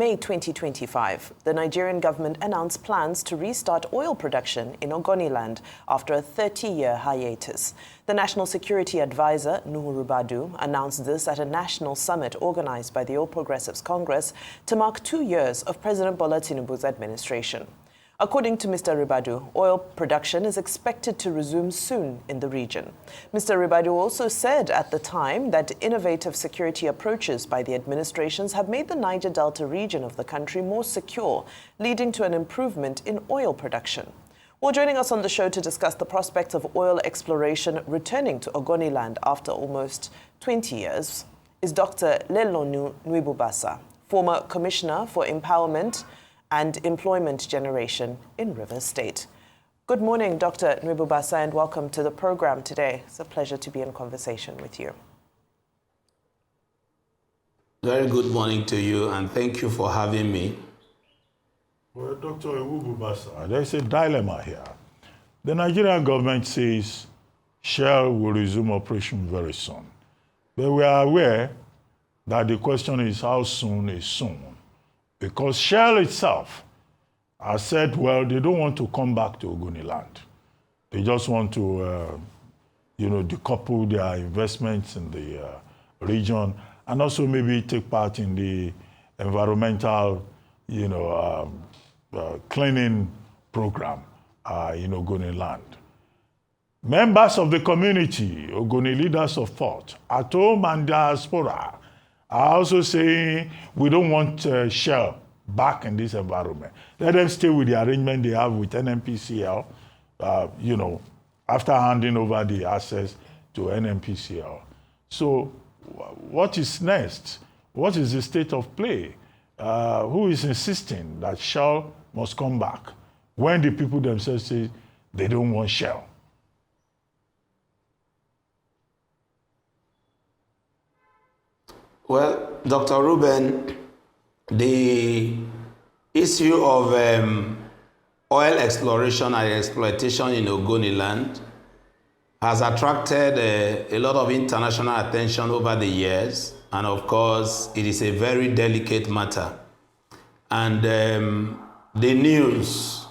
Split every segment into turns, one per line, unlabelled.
May 2025, the Nigerian government announced plans to restart oil production in Ogoniland after a 30-year hiatus. The National Security Advisor, Nwibubasa, announced this at a national summit organized by the All Progressives Congress to mark 2 years of President Bola Tinubu's administration. According to Mr. Ribadu, oil production is expected to resume soon in the region. Mr. Ribadu also said at the time that innovative security approaches by the administrations have made the Niger Delta region of the country more secure, leading to an improvement in oil production. Well, joining us on the show to discuss the prospects of oil exploration returning to Ogoniland after almost 20 years is Dr. Leloonu Nwibubasa, former Commissioner for Empowerment and Employment Generation in Rivers State. Good morning, Dr. Nwibubasa, and welcome to the program today. It's a pleasure to be in conversation with you.
Very good morning to you, and thank you for having me.
Well, Dr. Nwibubasa, there's a dilemma here. The Nigerian government says Shell will resume operation very soon. But we are aware that the question is how soon is soon. Because Shell itself has said, well, they don't want to come back to Ogoniland. They just want to, decouple their investments in the region and also maybe take part in the environmental, cleaning program in Ogoniland. Members of the community, Ogoni leaders of thought, at home and diaspora, are also saying we don't want Shell back in this environment. Let them stay with the arrangement they have with NNPCL, after handing over the assets to NNPCL. So what is next? What is the state of play? Who is insisting that Shell must come back when the people themselves say they don't want Shell?
Well, Dr. Ruben, the issue of oil exploration and exploitation in Ogoniland has attracted a lot of international attention over the years, and of course, it is a very delicate matter. And the news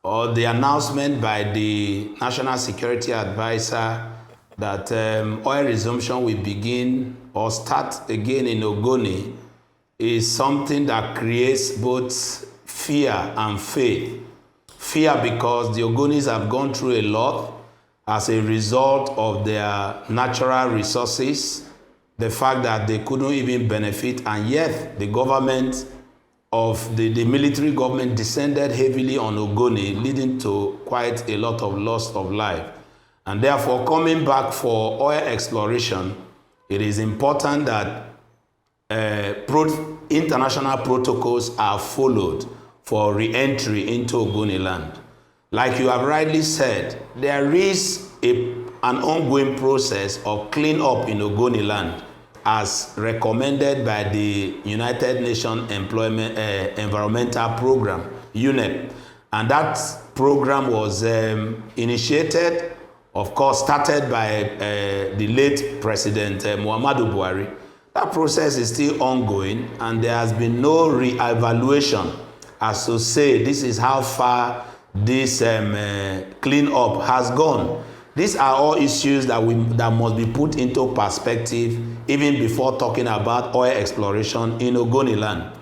or the announcement by the National Security Advisor that oil resumption will begin or start again in Ogoni is something that creates both fear and faith. Fear because the Ogonis have gone through a lot as a result of their natural resources, the fact that they couldn't even benefit, and yet the government of the military government descended heavily on Ogoni, leading to quite a lot of loss of life. And therefore, coming back for oil exploration, it is important that international protocols are followed for re-entry into Ogoniland. Like you have rightly said, there is an ongoing process of clean-up in Ogoniland as recommended by the United Nations Environmental Program, UNEP. And that program was initiated, of course, started by the late President Muhammadu Buhari. That process is still ongoing, and there has been no re-evaluation as to say this is how far this clean-up has gone. These are all issues that must be put into perspective even before talking about oil exploration in Ogoniland.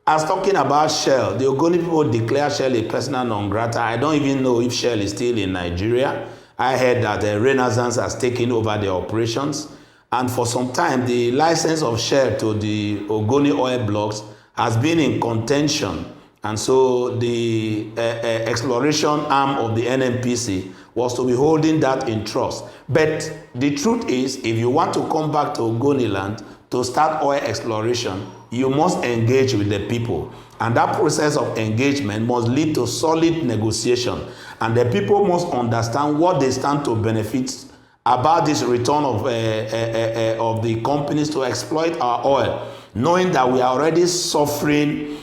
As talking about Shell, the Ogoni people declare Shell a persona non grata. I don't even know if Shell is still in Nigeria. I heard that Renaissance has taken over the operations. And for some time, the license of Shell to the Ogoni oil blocks has been in contention. And so the exploration arm of the NNPC was to be holding that in trust. But the truth is, if you want to come back to Ogoniland to start oil exploration, you must engage with the people. And that process of engagement must lead to solid negotiation. And the people must understand what they stand to benefit about this return of the companies to exploit our oil, knowing that we are already suffering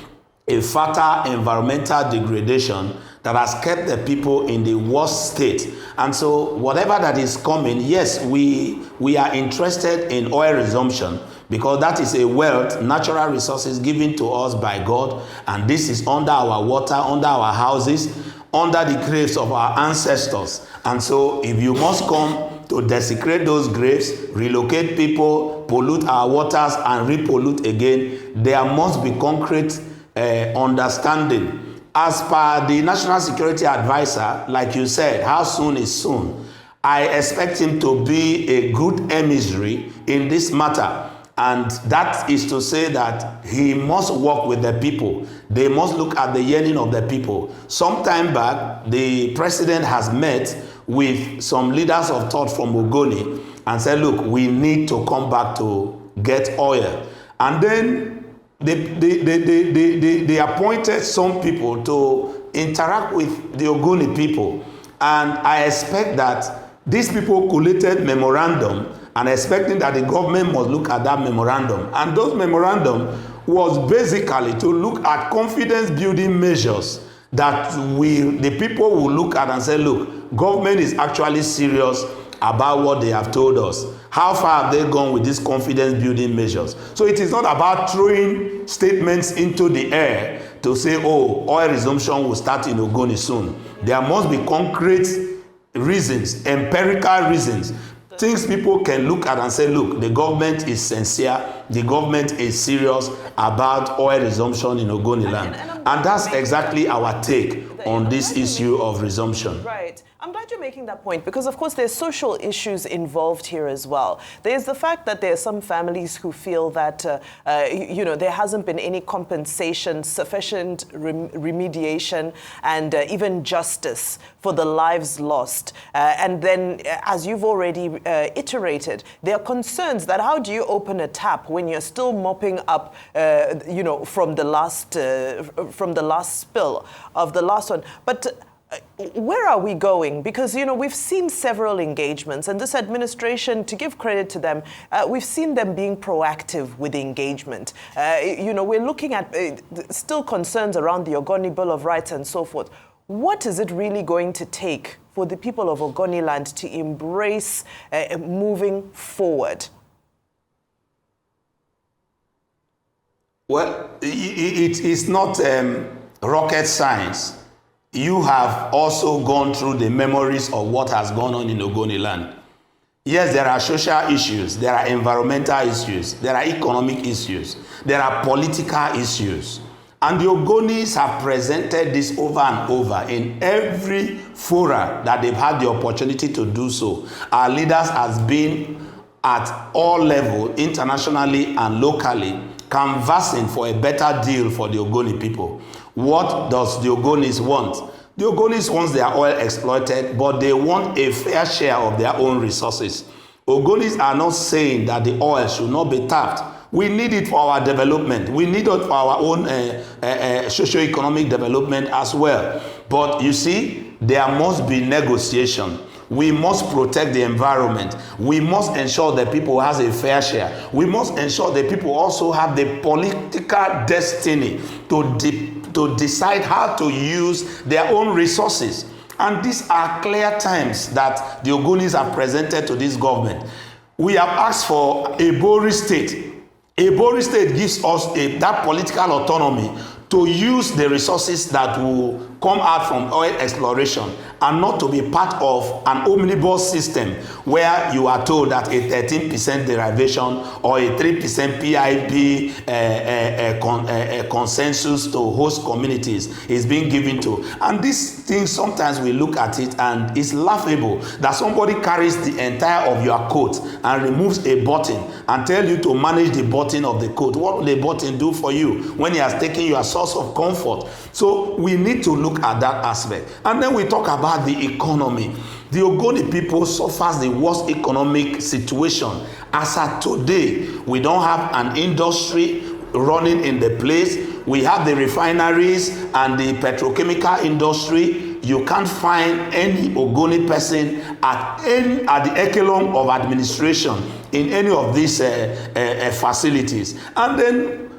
a fatal environmental degradation that has kept the people in the worst state. And so whatever that is coming, yes, we are interested in oil resumption, because that is a wealth, natural resources given to us by God, and this is under our water, under our houses, under the graves of our ancestors. And so if you must come to desecrate those graves, relocate people, pollute our waters and repollute again, there must be concrete understanding. As per the National Security Advisor, like you said, how soon is soon? I expect him to be a good emissary in this matter. And that is to say that he must work with the people. They must look at the yearning of the people. Some time back, the president has met with some leaders of thought from Ogoni and said, look, we need to come back to get oil. And then they appointed some people to interact with the Ogoni people. And I expect that these people collated memorandum and expecting that the government must look at that memorandum. And those memorandum was basically to look at confidence building measures that the people will look at and say, look, government is actually serious about what they have told us. How far have they gone with these confidence building measures? So it is not about throwing statements into the air to say, oh, oil resumption will start in Ogoni soon. There must be concrete reasons, empirical reasons, things people can look at and say, look, the government is sincere, the government is serious about oil resumption in Ogoniland. And that's exactly our take on this issue of resumption.
Right. I'm glad you're making that point because, of course, there's social issues involved here as well. There's the fact that there are some families who feel that, there hasn't been any compensation, sufficient remediation, and even justice for the lives lost. And then, as you've already iterated, there are concerns that how do you open a tap when you're still mopping up, from the last spill of the last one. But where are we going? Because, we've seen several engagements, and this administration, to give credit to them, we've seen them being proactive with engagement. We're looking at still concerns around the Ogoni Bill of Rights and so forth. What is it really going to take for the people of Ogoniland to embrace moving forward?
Well, it is not rocket science. You have also gone through the memories of what has gone on in Ogoniland. Yes, there are social issues, there are environmental issues, there are economic issues, there are political issues. And the Ogonis have presented this over and over in every fora that they've had the opportunity to do so. Our leaders has been at all levels, internationally and locally, canvassing for a better deal for the Ogoni people. What does the Ogonis want? The Ogonis want their oil exploited, but they want a fair share of their own resources. Ogonis are not saying that the oil should not be tapped. We need it for our development. We need it for our own socio-economic development as well. But you see, there must be negotiation. We must protect the environment. We must ensure that people has a fair share. We must ensure that people also have the political destiny to decide how to use their own resources. And these are clear times that the Ogonis have presented to this government. We have asked for a Bori state. A Bori state gives us that political autonomy to use the resources that will come out from oil exploration and not to be part of an omnibus system where you are told that a 13% derivation or a 3% PIP consensus to host communities is being given to. And these things, sometimes we look at it and it's laughable that somebody carries the entire of your coat and removes a button and tell you to manage the button of the coat. What will the button do for you when he has taken your source of comfort? So we need to look at that aspect. And then we talk about the economy. The Ogoni people suffers the worst economic situation. As at today, we don't have an industry running in the place. We have the refineries and the petrochemical industry. You can't find any Ogoni person at the echelon of administration in any of these facilities. And then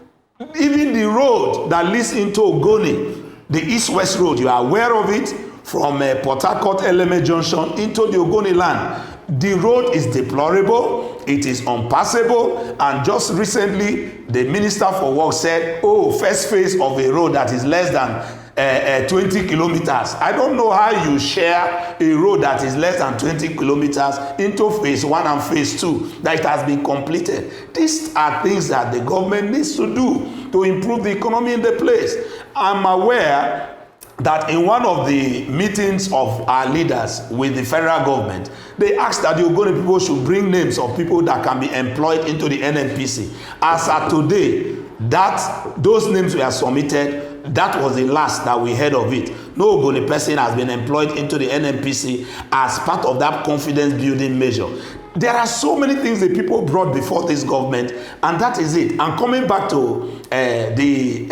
even the road that leads into Ogoni, the east-west road, you are aware of it, from Port Harcourt Eleme Junction into the Ogoniland. The road is deplorable, it is unpassable, and just recently the Minister for Works said, oh, first phase of a road that is less than 20 kilometers. I don't know how you share a road that is less than 20 kilometers into phase 1 and phase 2 that it has been completed. These are things that the government needs to do to improve the economy in the place. I'm aware that in one of the meetings of our leaders with the federal government, they asked that the Ogoni people should bring names of people that can be employed into the NNPC. As at today, those names were submitted. That was the last that we heard of it. No Ogoni person has been employed into the NNPC as part of that confidence building measure. There are so many things that people brought before this government, and that is it. And coming back to the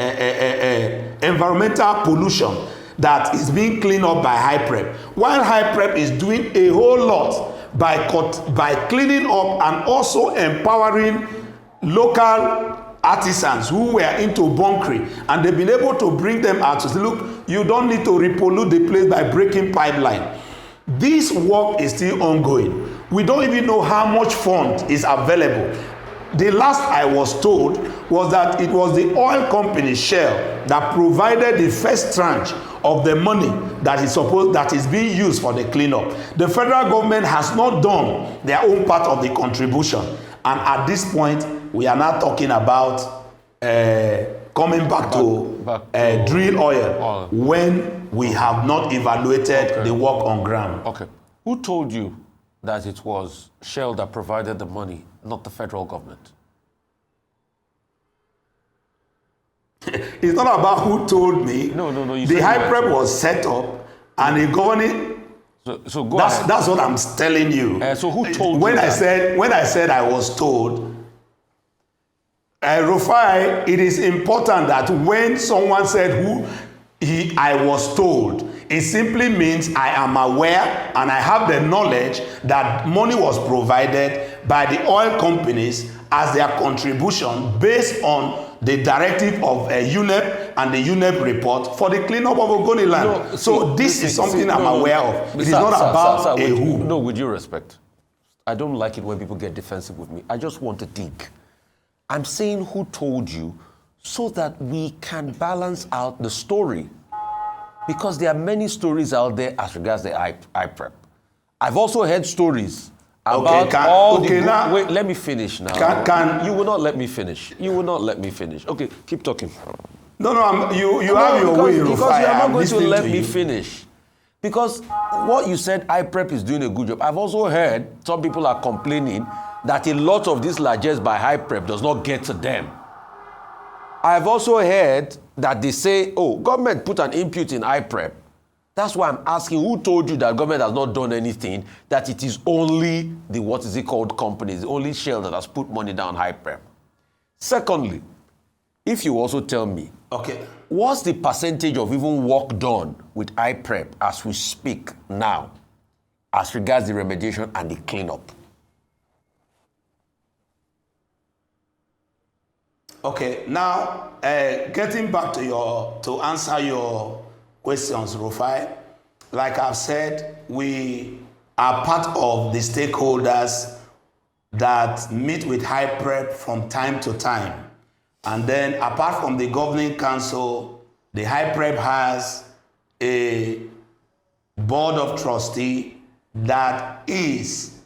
environmental pollution that is being cleaned up by HyPrep, while HyPrep is doing a whole lot by cleaning up and also empowering local artisans who were into bunkering, and they've been able to bring them out to say, look, you don't need to repollute the place by breaking pipeline. This work is still ongoing. We don't even know how much fund is available. The last I was told was that it was the oil company Shell that provided the first tranche of the money that is being used for the cleanup. The federal government has not done their own part of the contribution, and at this point we are now talking about coming back to drill oil when we have not evaluated the work on ground.
Okay. Who told you that it was Shell that provided the money, not the federal government?
It's not about who told me.
No.
The HyPrep was set up, and the governing.
So go ahead.
That's what I'm telling you.
So who told
when
you
I
that?
When I said I was told, Rufai, it is important that when someone said I was told, it simply means I am aware and I have the knowledge that money was provided by the oil companies as their contribution based on the directive of UNEP and the UNEP report for the cleanup of Ogoniland. So this is something I'm aware of. It is not about a who.
No, with due respect, I don't like it when people get defensive with me. I just want to dig. I'm saying who told you so that we can balance out the story. Because there are many stories out there as regards the HyPrep. I've also heard stories about wait, let me finish now. You will not let me finish. Okay, keep talking.
No, you have your way,
because you are not going to let me finish. Because what you said, HyPrep is doing a good job. I've also heard some people are complaining that a lot of this largesse by HyPrep does not get to them. I've also heard that they say, oh, government put an input in HyPrep. That's why I'm asking, who told you that government has not done anything, that it is only the, companies, only Shell that has put money down HyPrep? Secondly, if you also tell me, what's the percentage of even work done with HyPrep as we speak now, as regards the remediation and the cleanup?
Okay, now getting back to answer your questions, Rufai, like I've said, we are part of the stakeholders that meet with HyPrep from time to time. And then apart from the governing council, the HyPrep has a board of trustee that is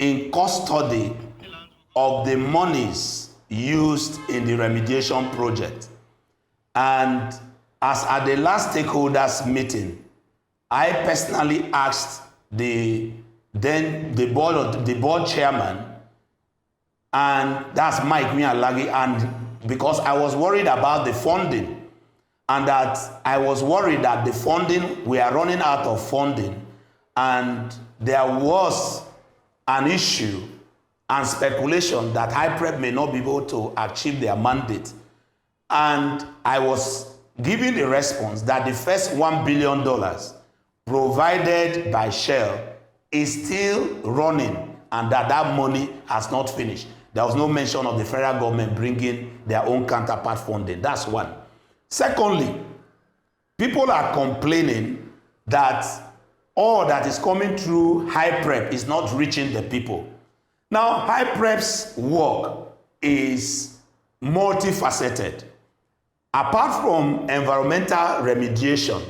in custody of the monies used in the remediation project. And as at the last stakeholders meeting, I personally asked the board chairman, and that's Mike Mialagi, and because I was worried about the funding, and that I was worried that the funding, we are running out of funding, and there was an issue and speculation that HyPrep may not be able to achieve their mandate. And I was giving a response that the first $1 billion provided by Shell is still running, and that money has not finished. There was no mention of the federal government bringing their own counterpart funding. That's one. Secondly, people are complaining that all that is coming through high prep is not reaching the people. Now, high prep's work is multifaceted. Apart from environmental remediation,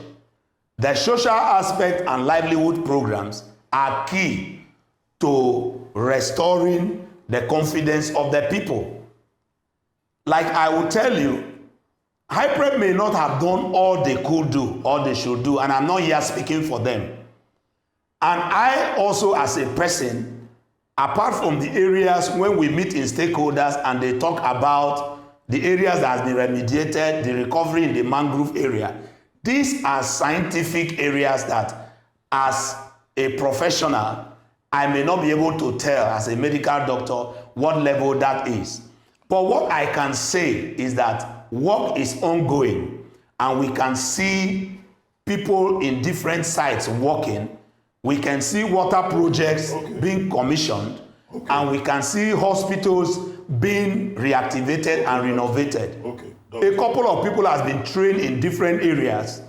the social aspect and livelihood programs are key to restoring the confidence of the people. Like I will tell you, high prep may not have done all they could do, all they should do, and I'm not here speaking for them. And I also, as a person, apart from the areas when we meet in stakeholders and they talk about the areas that has been remediated, the recovery in the mangrove area, these are scientific areas that, as a professional, I may not be able to tell as a medical doctor what level that is. But what I can say is that work is ongoing and we can see people in different sites working. We can see water projects being commissioned, and we can see hospitals being reactivated and renovated. A couple of people have been trained in different areas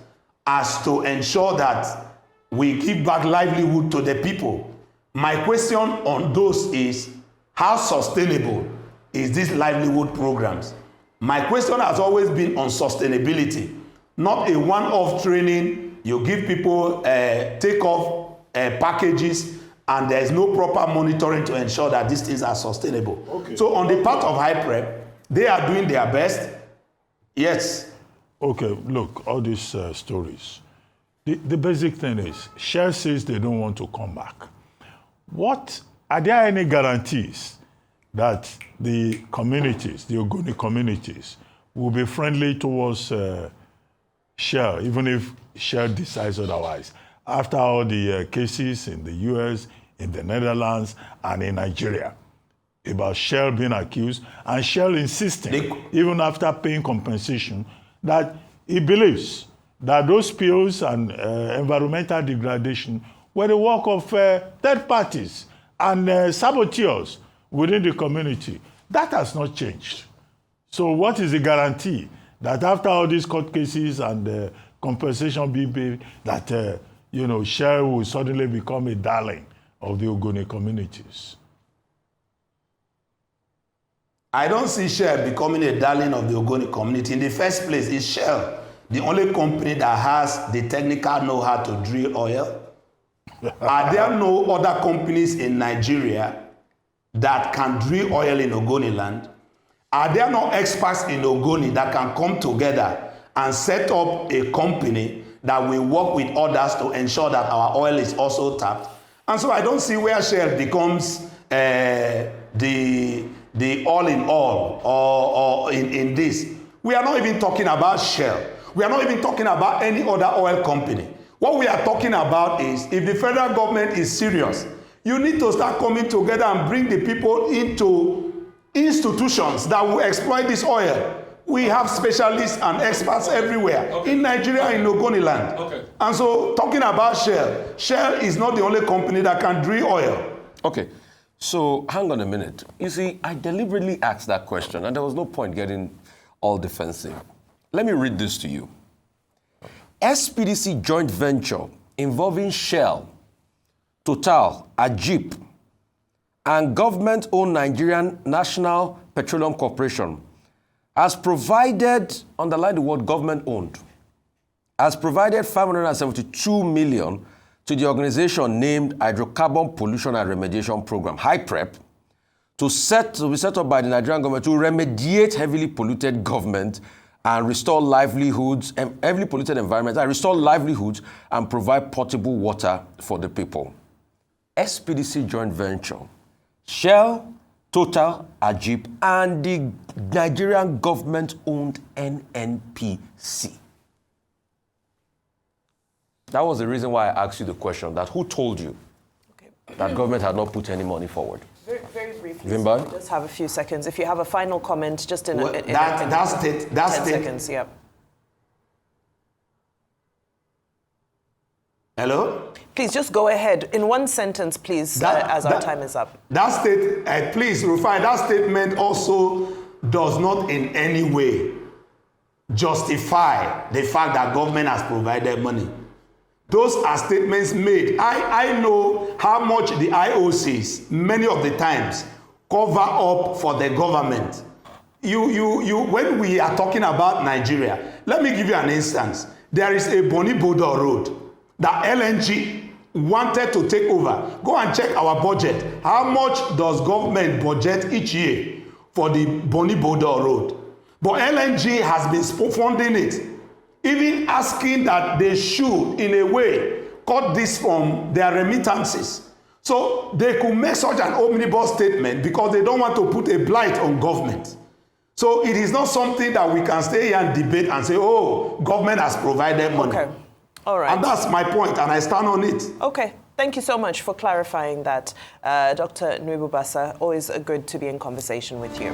as to ensure that we give back livelihood to the people. My question on those is, how sustainable is these livelihood programs? My question has always been on sustainability, not a one-off training. You give people take-off packages and there is no proper monitoring to ensure that these things are sustainable. So on the part of high prep, they are doing their best. Yes.
Okay, look, all these stories. The basic thing is, Shell says they don't want to come back. Are there any guarantees that the communities, the Ogoni communities, will be friendly towards Shell, even if Shell decides otherwise? After all the cases in the US, in the Netherlands, and in Nigeria, about Shell being accused, and Shell insisting, even after paying compensation, that he believes that those spills and environmental degradation were the work of third parties and saboteurs within the community. That has not changed. So what is the guarantee that after all these court cases and compensation being paid, that Shell will suddenly become a darling of the Ogoni communities?
I don't see Shell becoming a darling of the Ogoni community. In the first place, is Shell the only company that has the technical know-how to drill oil? Are there no other companies in Nigeria that can drill oil in Ogoniland? Are there no experts in Ogoni that can come together and set up a company that will work with others to ensure that our oil is also tapped? And so I don't see where Shell becomes the all-in-all or in this. We are not even talking about Shell. We are not even talking about any other oil company. What we are talking about is, if the federal government is serious, you need to start coming together and bring the people into institutions that will exploit this oil. We have specialists and experts everywhere, in Nigeria, in Ogoniland. And so talking about Shell, Shell is not the only company that can drill oil.
Okay, so hang on a minute. You see, I deliberately asked that question and there was no point getting all defensive. Let me read this to you. SPDC joint venture involving Shell, Total, Ajip, and government-owned Nigerian National Petroleum Corporation has provided, underline the word government-owned, has provided $572 million to the organization named Hydrocarbon Pollution and Remediation Program, HYPREP, to be set up by the Nigerian government to remediate heavily polluted government and restore livelihoods, heavily polluted environments, and restore livelihoods and provide potable water for the people. SPDC joint venture, Shell, Total, Ajip, and the Nigerian government-owned NNPC. That was the reason why I asked you the question, that who told you that government had not put any money forward?
Very briefly,
Vimban?
Just have a few seconds. If you have a final comment, just in 10 seconds, yeah.
Hello?
Please just go ahead. In one sentence, please, as our time is up.
Please, Rufai, that statement also does not in any way justify the fact that government has provided money. Those are statements made. I know how much the IOCs, many of the times, cover up for the government. When we are talking about Nigeria, let me give you an instance. There is a Boni Bodo road that LNG wanted to take over. Go and check our budget. How much does government budget each year for the Boni Bodo road? But LNG has been funding it, even asking that they should, in a way, cut this from their remittances. So they could make such an omnibus statement because they don't want to put a blight on government. So it is not something that we can stay here and debate and say, oh, government has provided money.
Okay. All right.
And that's my point, and I stand on it.
Okay. Thank you so much for clarifying that, Dr. Nwibubasa. Always good to be in conversation with you.